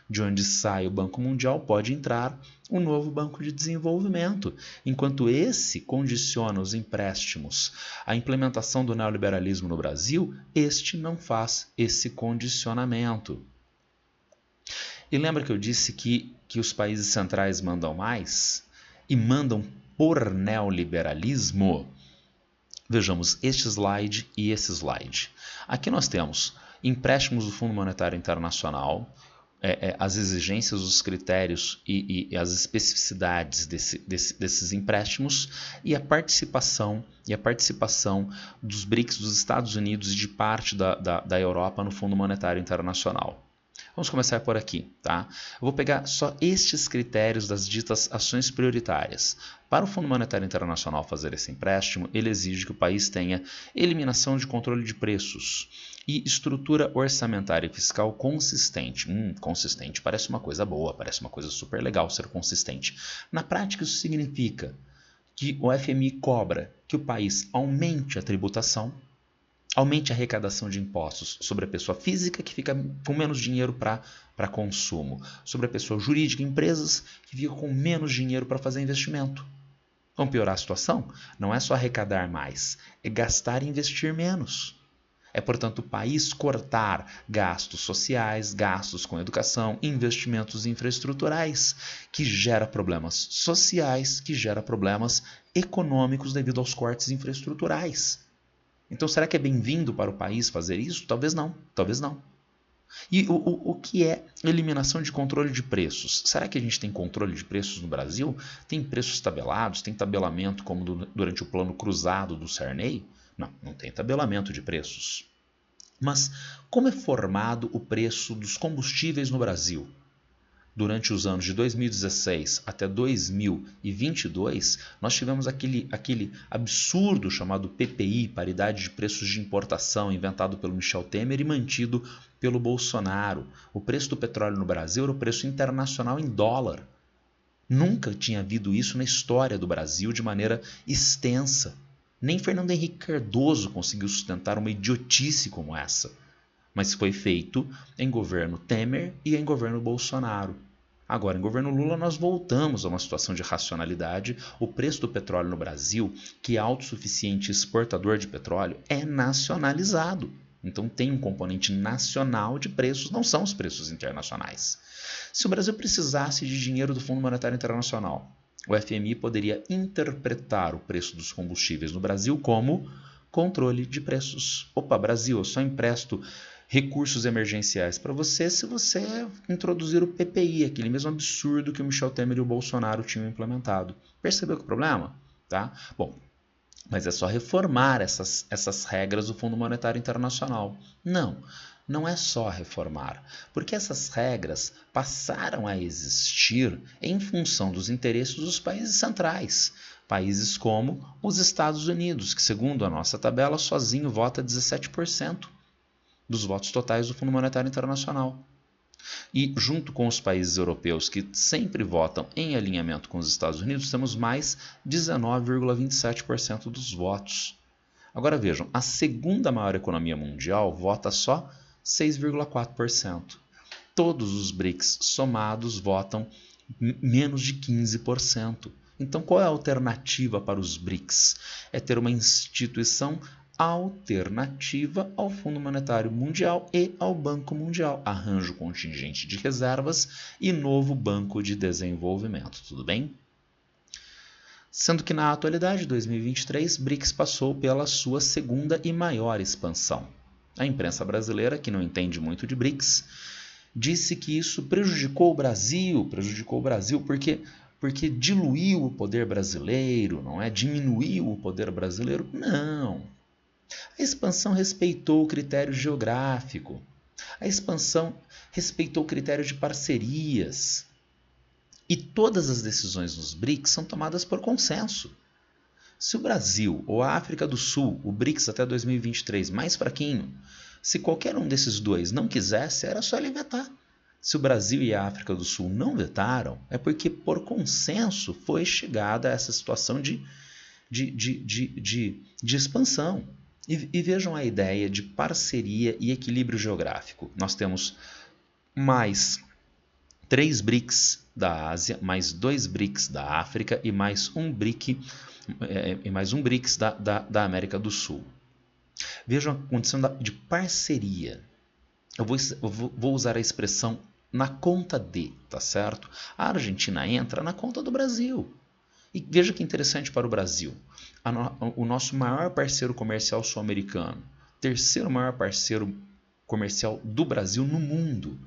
De onde sai o Banco Mundial pode entrar o novo Banco de Desenvolvimento. Enquanto esse condiciona os empréstimos à implementação do neoliberalismo no Brasil, este não faz esse condicionamento. E lembra que eu disse que os países centrais mandam mais? E mandam por neoliberalismo? Vejamos este slide e esse slide. Aqui nós temos empréstimos do Fundo Monetário Internacional, as exigências, os critérios e as especificidades desses empréstimos e a participação dos BRICS, dos Estados Unidos e de parte da Europa no Fundo Monetário Internacional. Vamos começar por aqui, tá? Eu vou pegar só estes critérios das ditas ações prioritárias. Para o Fundo Monetário Internacional fazer esse empréstimo, ele exige que o país tenha eliminação de controle de preços e estrutura orçamentária e fiscal consistente. Consistente parece uma coisa boa, parece uma coisa super legal ser consistente. Na prática, isso significa que o FMI cobra que o país aumente a tributação, aumente a arrecadação de impostos sobre a pessoa física, que fica com menos dinheiro para consumo, sobre a pessoa jurídica, empresas que ficam com menos dinheiro para fazer investimento. Vamos piorar a situação? Não é só arrecadar mais, é gastar e investir menos. É, portanto, o país cortar gastos sociais, gastos com educação, investimentos infraestruturais, que gera problemas sociais, que gera problemas econômicos devido aos cortes infraestruturais. Então, será que é bem-vindo para o país fazer isso? Talvez não, talvez não. E o que é eliminação de controle de preços? Será que a gente tem controle de preços no Brasil? Tem preços tabelados? Tem tabelamento como durante o plano cruzado do Sarney? Não, não tem tabelamento de preços. Mas como é formado o preço dos combustíveis no Brasil? Durante os anos de 2016 até 2022, nós tivemos aquele absurdo chamado PPI, paridade de preços de importação, inventado pelo Michel Temer e mantido pelo Bolsonaro. O preço do petróleo no Brasil era o preço internacional em dólar. Nunca tinha havido isso na história do Brasil de maneira extensa. Nem Fernando Henrique Cardoso conseguiu sustentar uma idiotice como essa. Mas foi feito em governo Temer e em governo Bolsonaro. Agora, em governo Lula, nós voltamos a uma situação de racionalidade. O preço do petróleo no Brasil, que é autossuficiente exportador de petróleo, é nacionalizado. Então tem um componente nacional de preços, não são os preços internacionais. Se o Brasil precisasse de dinheiro do Fundo Monetário Internacional, o FMI poderia interpretar o preço dos combustíveis no Brasil como controle de preços. Opa, Brasil, eu só empresto recursos emergenciais para você se você introduzir o PPI, aquele mesmo absurdo que o Michel Temer e o Bolsonaro tinham implementado. Percebeu que é o problema? Tá? Bom, mas é só reformar essas regras do Fundo Monetário Internacional. Não é só reformar, porque essas regras passaram a existir em função dos interesses dos países centrais. Países como os Estados Unidos, que segundo a nossa tabela, sozinho vota 17% dos votos totais do Fundo Monetário Internacional. E junto com os países europeus que sempre votam em alinhamento com os Estados Unidos, temos mais 19,27% dos votos. Agora vejam, a segunda maior economia mundial vota só 6,4%. Todos os BRICS somados votam menos de 15%. Então, qual é a alternativa para os BRICS? É ter uma instituição alternativa ao Fundo Monetário Mundial e ao Banco Mundial, arranjo contingente de reservas e novo Banco de Desenvolvimento, tudo bem? Sendo que na atualidade, 2023, BRICS passou pela sua segunda e maior expansão. A imprensa brasileira, que não entende muito de BRICS, disse que isso prejudicou o Brasil porque diluiu o poder brasileiro, não é? Diminuiu o poder brasileiro. Não. A expansão respeitou o critério geográfico. A expansão respeitou o critério de parcerias. E todas as decisões nos BRICS são tomadas por consenso. Se o Brasil ou a África do Sul, o BRICS até 2023, mais fraquinho, se qualquer um desses dois não quisesse, era só ele vetar. Se o Brasil e a África do Sul não vetaram, é porque por consenso foi chegada a essa situação de expansão. E vejam a ideia de parceria e equilíbrio geográfico. Nós temos mais 3 BRICS da Ásia, mais 2 BRICS da África e mais um BRICS da América do Sul. Vejam a condição de parceria. Eu vou usar a expressão na conta de, tá certo? A Argentina entra na conta do Brasil. E veja que interessante para o Brasil. O nosso maior parceiro comercial sul-americano, terceiro maior parceiro comercial do Brasil no mundo,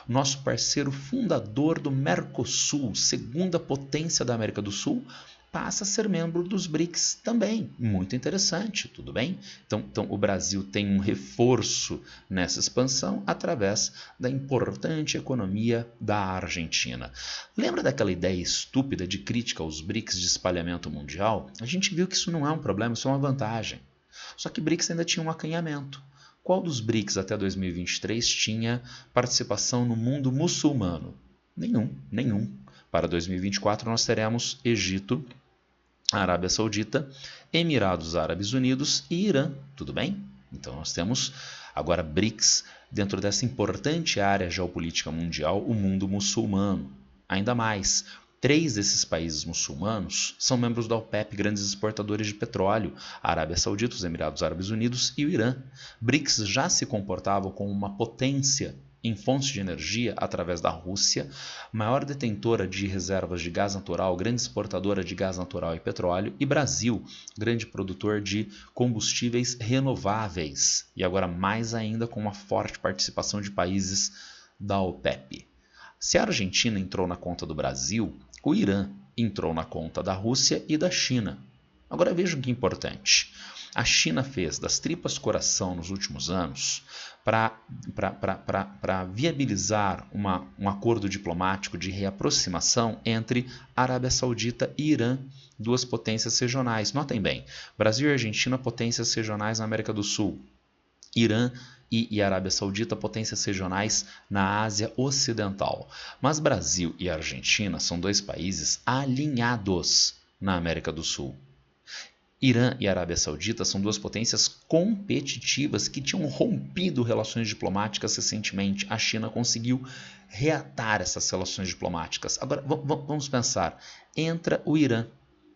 nosso parceiro fundador do Mercosul, segunda potência da América do Sul, passa a ser membro dos BRICS também. Muito interessante, tudo bem? Então o Brasil tem um reforço nessa expansão através da importante economia da Argentina. Lembra daquela ideia estúpida de crítica aos BRICS de espalhamento mundial? A gente viu que isso não é um problema, isso é uma vantagem. Só que BRICS ainda tinha um acanhamento. Qual dos BRICS até 2023 tinha participação no mundo muçulmano? Nenhum. Para 2024 nós teremos Egito, Arábia Saudita, Emirados Árabes Unidos e Irã, tudo bem? Então nós temos agora BRICS dentro dessa importante área geopolítica mundial, o mundo muçulmano. Ainda mais, 3 desses países muçulmanos são membros da OPEP, grandes exportadores de petróleo, a Arábia Saudita, os Emirados Árabes Unidos e o Irã. BRICS já se comportavam como uma potência em fontes de energia através da Rússia, maior detentora de reservas de gás natural, grande exportadora de gás natural e petróleo, e Brasil, grande produtor de combustíveis renováveis, e agora mais ainda com uma forte participação de países da OPEP. Se a Argentina entrou na conta do Brasil, o Irã entrou na conta da Rússia e da China. Agora vejam que importante. A China fez das tripas coração nos últimos anos para viabilizar um acordo diplomático de reaproximação entre Arábia Saudita e Irã, 2 potências regionais. Notem bem, Brasil e Argentina, potências regionais na América do Sul. Irã e Arábia Saudita, potências regionais na Ásia Ocidental. Mas Brasil e Argentina são 2 países alinhados na América do Sul. Irã e Arábia Saudita são 2 potências competitivas que tinham rompido relações diplomáticas recentemente. A China conseguiu reatar essas relações diplomáticas. Agora, vamos pensar. Entra o Irã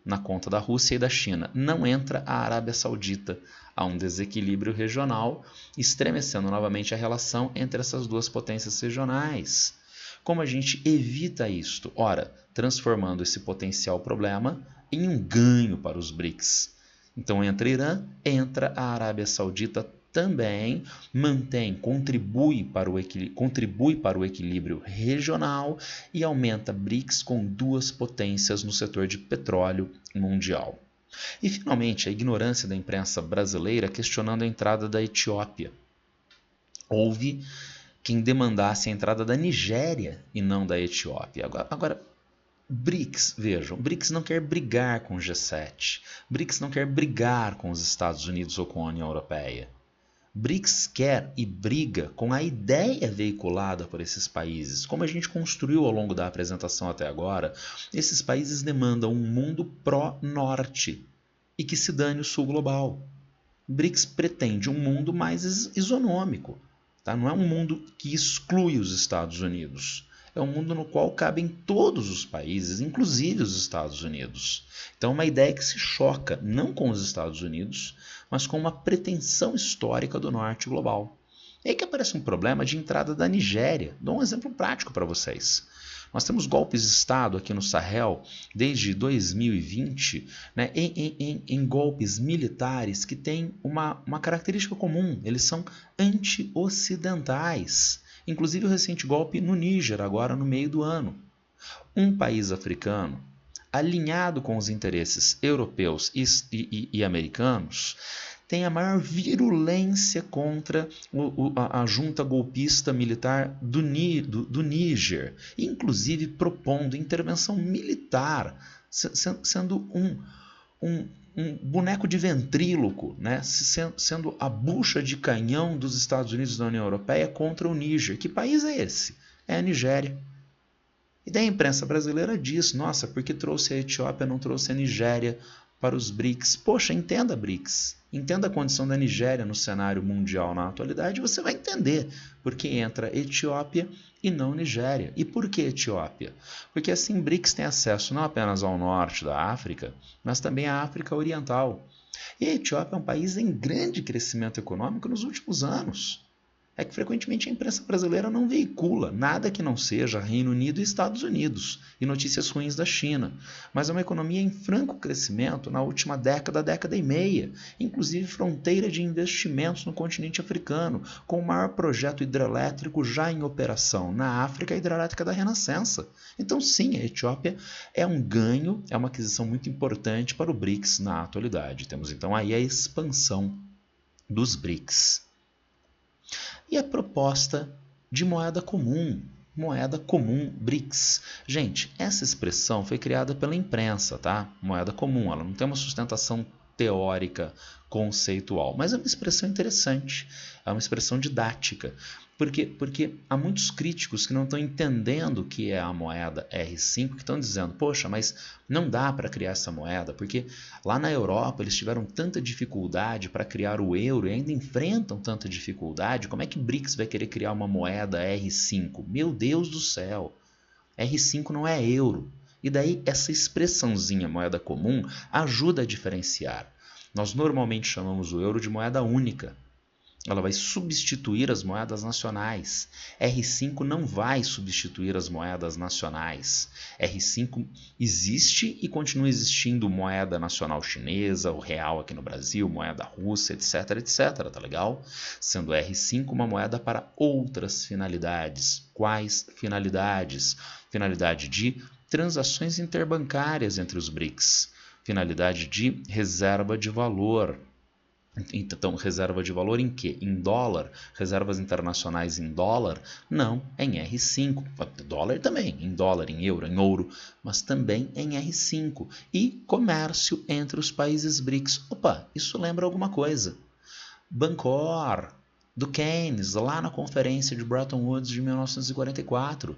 na conta da Rússia e da China. Não entra a Arábia Saudita. Há um desequilíbrio regional, estremecendo novamente a relação entre essas 2 potências regionais. Como a gente evita isto? Ora, transformando esse potencial problema em um ganho para os BRICS. Então entra Irã, entra a Arábia Saudita também, contribui para o equilíbrio regional e aumenta BRICS com 2 potências no setor de petróleo mundial. E finalmente a ignorância da imprensa brasileira questionando a entrada da Etiópia. Houve quem demandasse a entrada da Nigéria e não da Etiópia. Agora BRICS, vejam, BRICS não quer brigar com o G7, BRICS não quer brigar com os Estados Unidos ou com a União Europeia. BRICS quer e briga com a ideia veiculada por esses países. Como a gente construiu ao longo da apresentação até agora, esses países demandam um mundo pró-norte e que se dane o sul global. BRICS pretende um mundo mais isonômico, tá? Não é um mundo que exclui os Estados Unidos. é um mundo no qual cabem todos os países, inclusive os Estados Unidos. Então, é uma ideia que se choca não com os Estados Unidos, mas com uma pretensão histórica do norte global. É aí que aparece um problema de entrada da Nigéria. Dou um exemplo prático para vocês. Nós temos golpes de Estado aqui no Sahel desde 2020, né, em golpes militares que têm uma característica comum: eles são anti-ocidentais. Inclusive o recente golpe no Níger, agora no meio do ano. Um país africano alinhado com os interesses europeus e americanos tem a maior virulência contra a junta golpista militar do Níger, inclusive propondo intervenção militar, sendo um boneco de ventríloco, né? Sendo a bucha de canhão dos Estados Unidos e da União Europeia contra o Níger. Que país é esse? É a Nigéria. E daí a imprensa brasileira diz: nossa, por que trouxe a Etiópia, não trouxe a Nigéria para os BRICS? Poxa, entenda BRICS. Entenda a condição da Nigéria no cenário mundial na atualidade e você vai entender por que entra Etiópia e não Nigéria. E por que Etiópia? Porque assim BRICS tem acesso não apenas ao norte da África, mas também à África Oriental. E a Etiópia é um país em grande crescimento econômico nos últimos anos. É que frequentemente a imprensa brasileira não veicula nada que não seja Reino Unido e Estados Unidos e notícias ruins da China, mas é uma economia em franco crescimento na última década e meia, inclusive fronteira de investimentos no continente africano, com o maior projeto hidrelétrico já em operação na África, a hidrelétrica da Renascença. Então sim, a Etiópia é um ganho, é uma aquisição muito importante para o BRICS na atualidade. Temos então aí a expansão dos BRICS. E a proposta de moeda comum BRICS. Gente, essa expressão foi criada pela imprensa, tá? Moeda comum, ela não tem uma sustentação teórica, conceitual, mas é uma expressão interessante, é uma expressão didática. Porque há muitos críticos que não estão entendendo o que é a moeda R5, que estão dizendo: poxa, mas não dá para criar essa moeda, porque lá na Europa eles tiveram tanta dificuldade para criar o euro e ainda enfrentam tanta dificuldade, como é que BRICS vai querer criar uma moeda R5? Meu Deus do céu, R5 não é euro. E daí essa expressãozinha moeda comum ajuda a diferenciar. Nós normalmente chamamos o euro de moeda única. Ela vai substituir as moedas nacionais. R5 não vai substituir as moedas nacionais. R5 existe e continua existindo moeda nacional chinesa, o real aqui no Brasil, moeda russa, etc, etc, tá legal? Sendo R5 uma moeda para outras finalidades. Quais finalidades? Finalidade de transações interbancárias entre os BRICS. Finalidade de reserva de valor. Então, reserva de valor em quê? Em dólar? Reservas internacionais em dólar? Não, em R5. Dólar também, em dólar, em ouro, mas também em R5. E comércio entre os países BRICS. Opa, isso lembra alguma coisa. Bancor, do Keynes, lá na conferência de Bretton Woods de 1944.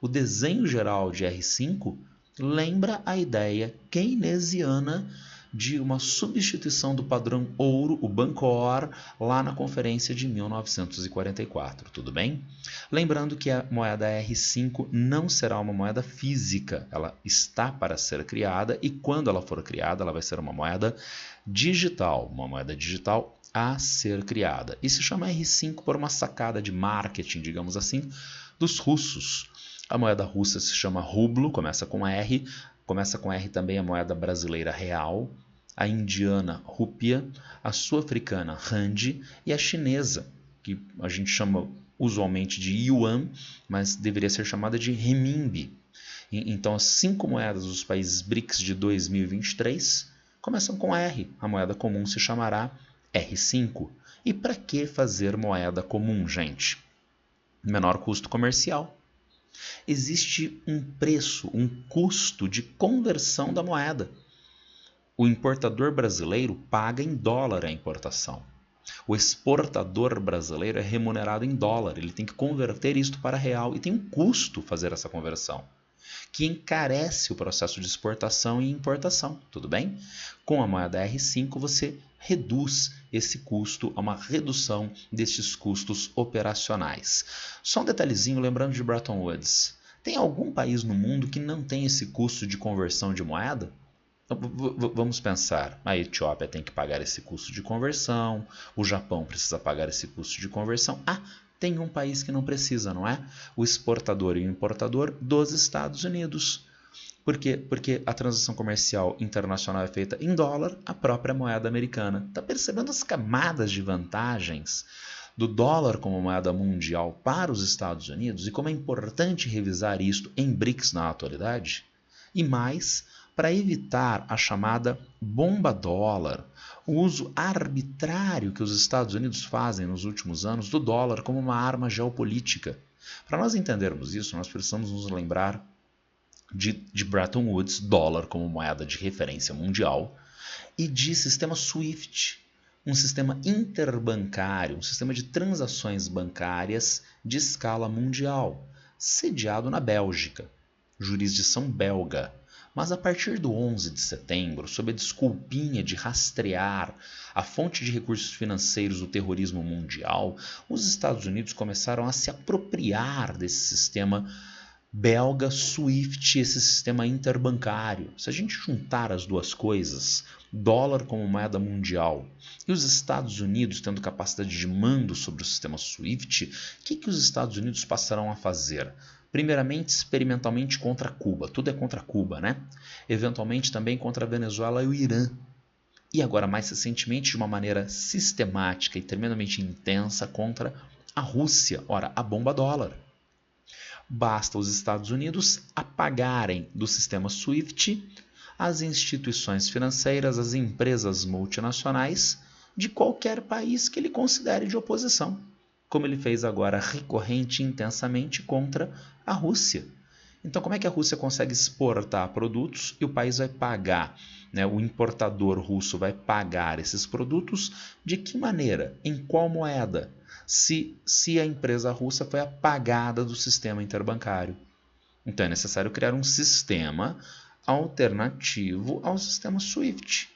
O desenho geral de R5 lembra a ideia keynesiana de uma substituição do padrão ouro, o Bancor, lá na conferência de 1944, tudo bem? Lembrando que a moeda R5 não será uma moeda física, ela está para ser criada e quando ela for criada, ela vai ser uma moeda digital a ser criada. E se chama R5 por uma sacada de marketing, digamos assim, dos russos. A moeda russa se chama rublo, começa com R também a moeda brasileira real, a indiana rúpia, a sul-africana rand e a chinesa, que a gente chama usualmente de yuan, mas deveria ser chamada de renminbi. Então as 5 moedas dos países BRICS de 2023 começam com R, a moeda comum se chamará R5. E para que fazer moeda comum, gente? Menor custo comercial. Existe um preço, um custo de conversão da moeda. O importador brasileiro paga em dólar a importação. O exportador brasileiro é remunerado em dólar. Ele tem que converter isto para real e tem um custo fazer essa conversão, que encarece o processo de exportação e importação, tudo bem? Com a moeda R5 você reduz esse custo a uma redução destes custos operacionais. Só um detalhezinho lembrando de Bretton Woods. Tem algum país no mundo que não tem esse custo de conversão de moeda? Vamos pensar, a Etiópia tem que pagar esse custo de conversão, o Japão precisa pagar esse custo de conversão. Tem um país que não precisa, não é? O exportador e o importador dos Estados Unidos. Por quê? Porque a transação comercial internacional é feita em dólar, a própria moeda americana. Está percebendo as camadas de vantagens do dólar como moeda mundial para os Estados Unidos e como é importante revisar isto em BRICS na atualidade? E mais, para evitar a chamada bomba dólar, o uso arbitrário que os Estados Unidos fazem nos últimos anos do dólar como uma arma geopolítica. Para nós entendermos isso, nós precisamos nos lembrar de Bretton Woods, dólar como moeda de referência mundial, e de sistema SWIFT, um sistema interbancário, um sistema de transações bancárias de escala mundial, sediado na Bélgica, jurisdição belga. Mas a partir do 11 de setembro, sob a desculpinha de rastrear a fonte de recursos financeiros do terrorismo mundial, os Estados Unidos começaram a se apropriar desse sistema belga SWIFT, esse sistema interbancário. Se a gente juntar as duas coisas, dólar como moeda mundial e os Estados Unidos tendo capacidade de mando sobre o sistema SWIFT, o que os Estados Unidos passarão a fazer? Primeiramente, experimentalmente contra Cuba. Tudo é contra Cuba, né? Eventualmente também contra a Venezuela e o Irã. E agora, mais recentemente, de uma maneira sistemática e tremendamente intensa contra a Rússia. Ora, a bomba dólar. Basta os Estados Unidos apagarem do sistema SWIFT as instituições financeiras, as empresas multinacionais de qualquer país que ele considere de oposição, como ele fez agora recorrente e intensamente contra a Rússia. Então, como é que a Rússia consegue exportar produtos e o país vai pagar, né? O importador russo vai pagar esses produtos? De que maneira? Em qual moeda? Se a empresa russa foi apagada do sistema interbancário. Então, é necessário criar um sistema alternativo ao sistema SWIFT.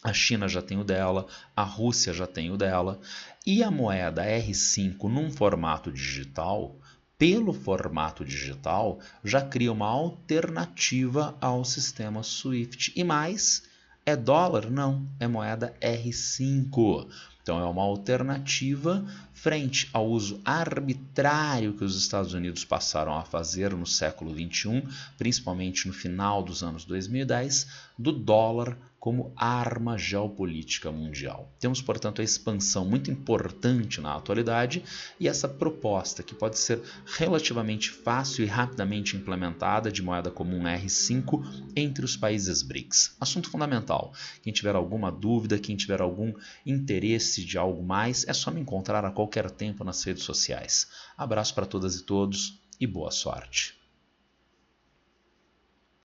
A China já tem o dela, a Rússia já tem o dela, e a moeda R5 num formato digital, pelo formato digital, já cria uma alternativa ao sistema SWIFT. E mais, é dólar? Não, é moeda R5. Então é uma alternativa frente ao uso arbitrário que os Estados Unidos passaram a fazer no século XXI, principalmente no final dos anos 2010, do dólar como arma geopolítica mundial. Temos, portanto, a expansão muito importante na atualidade e essa proposta, que pode ser relativamente fácil e rapidamente implementada, de moeda comum R5 entre os países BRICS. Assunto fundamental. Quem tiver alguma dúvida, quem tiver algum interesse de algo mais, é só me encontrar a qualquer tempo nas redes sociais. Abraço para todas e todos e boa sorte.